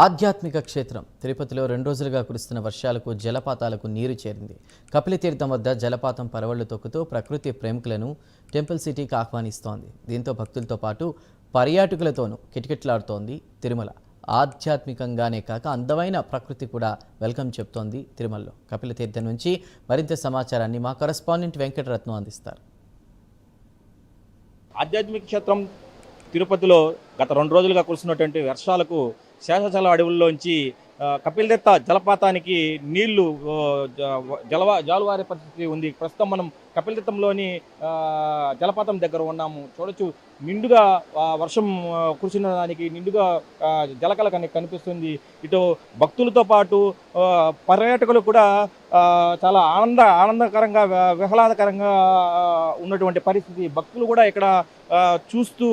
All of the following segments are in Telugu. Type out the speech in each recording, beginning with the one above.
ఆధ్యాత్మిక క్షేత్రం తిరుపతిలో 2 రోజులుగా కురుస్తున్న వర్షాలకు జలపాతాలకు నీరు చేరింది. కపిలతీర్థం వద్ద జలపాతం పరవళ్లు తొక్కుతూ ప్రకృతి ప్రేమికులను టెంపుల్ సిటీకి ఆహ్వానిస్తోంది. దీంతో భక్తులతో పాటు పర్యాటకులతోనూ కిటకిటలాడుతోంది తిరుమల. ఆధ్యాత్మికంగానే కాక అందమైన ప్రకృతి కూడా వెల్కమ్ చెప్తోంది తిరుమలలో. కపిలతీర్థం నుంచి మరింత సమాచారాన్ని మా కరెస్పాండెంట్ వెంకటరత్నం అందిస్తారు. ఆధ్యాత్మిక క్షేత్రం తిరుపతిలో గత 2 రోజులుగా కురుస్తున్నటువంటి వర్షాలకు శేషాచల అడవుల్లోంచి కపిలతీర్థ జలపాతానికి నీళ్లు జాలువారే పరిస్థితి ఉంది. ప్రస్తుతం మనం కపిలతీర్థంలోని జలపాతం దగ్గర ఉన్నాము. చూడొచ్చు, నిండుగా వర్షం కురిసిన దానికి నిండుగా జలకళ కనిపిస్తుంది. ఇటు భక్తులతో పాటు పర్యాటకులు కూడా చాలా ఆనందకరంగా విహ్లాదకరంగా ఉన్నటువంటి పరిస్థితి. భక్తులు కూడా ఇక్కడ చూస్తూ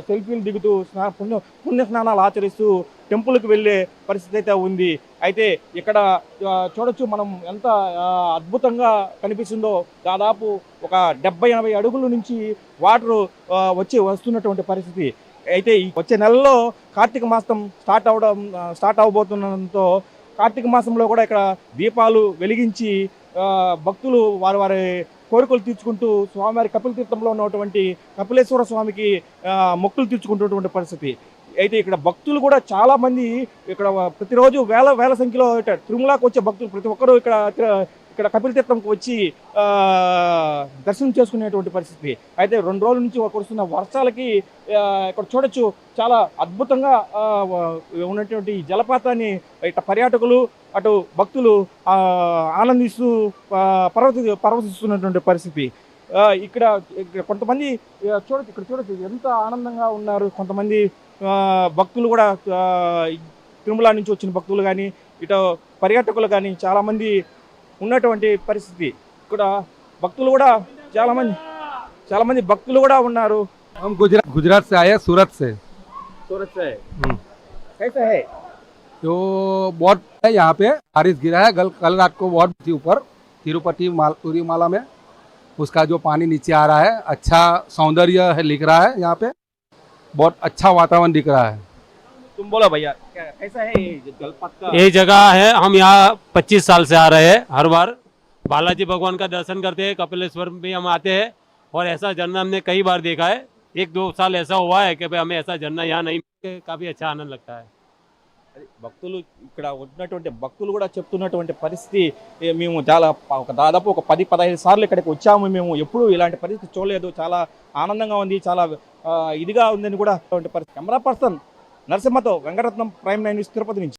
సెల్ఫీలు దిగుతూ పుణ్య స్నానాలు ఆచరిస్తూ టెంపుల్కి వెళ్ళే పరిస్థితి అయితే ఉంది. అయితే ఇక్కడ చూడొచ్చు, మనం ఎంత అద్భుతంగా కనిపిస్తుందో. దాదాపు ఒక 70-80 అడుగుల నుంచి వాటర్ వస్తున్నటువంటి పరిస్థితి. అయితే ఈ వచ్చే నెలలో కార్తీక మాసం స్టార్ట్ అవబోతుండడంతో కార్తీక మాసంలో కూడా ఇక్కడ దీపాలు వెలిగించి భక్తులు వారి కోరికలు తీర్చుకుంటూ స్వామివారి కపిలతీర్థంలో ఉన్నటువంటి కపిలేశ్వర స్వామికి మొక్కులు తీర్చుకుంటున్నటువంటి పరిస్థితి. అయితే ఇక్కడ భక్తులు కూడా చాలా మంది ఇక్కడ ప్రతిరోజు వేల సంఖ్యలో తిరుమలకు వచ్చే భక్తులు ప్రతి ఒక్కరూ ఇక్కడ కపిలతీర్థంకి వచ్చి దర్శనం చేసుకునేటువంటి పరిస్థితి. అయితే 2 రోజుల నుంచి కురుస్తున్న వర్షాలకి ఇక్కడ చూడొచ్చు, చాలా అద్భుతంగా ఉన్నటువంటి జలపాతాన్ని ఇటు పర్యాటకులు అటు భక్తులు ఆనందిస్తూ పరవశిస్తున్నటువంటి పరిస్థితి. ఇక్కడ కొంతమంది చూడొచ్చు ఎంత ఆనందంగా ఉన్నారు. కొంతమంది భక్తులు కూడా తిరుమల నుంచి వచ్చిన భక్తులు కానీ ఇటు పర్యాటకులు కానీ చాలామంది ఉన్నటువంటి పరిస్థితి. ఇక్కడ భక్తులు కూడా చాలామంది భక్తులు కూడా ఉన్నారు. हम गुजरात से आए, सूरत से। कैसा है? तो बहुत है यहाँ पे, बारिश गिरा है कल रात को बहुत थी ऊपर तिरुपति माला में। उसका जो पानी नीचे आ रहा है, अच्छा सौंदर्य है लिख रहा है। यहाँ पे बहुत अच्छा वातावरण दिख रहा है। तुम बोलो भैया, कैसा है जलपात का? ये जगह है, हम यहाँ 25 साल से आ रहे हैं। हर बार बालाजी भगवान का दर्शन करते हैं, कपिलेश्वर में हम आते हैं। और ऐसा झरना हमने कई बार देखा है। 1-2 साल ऐसा हुआ है कि भाई हमें ऐसा झरना यहाँ नहीं, काफ़ी अच्छा आनंद लगता है। భక్తులు ఇక్కడ ఉన్నటువంటి భక్తులు కూడా చెప్తున్నటువంటి పరిస్థితి, మేము చాలా దాదాపు ఒక 10-15 సార్లు ఇక్కడికి వచ్చాము. మేము ఎప్పుడూ ఇలాంటి పరిస్థితి చూడలేదు. చాలా ఆనందంగా ఉంది, చాలా ఇదిగా ఉందని కూడా పరిస్థితి. కెమెరా పర్సన్ నరసింహతో వెంకటరత్నం, ప్రైమ్ 9 న్యూస్, తిరుపతి నుంచి.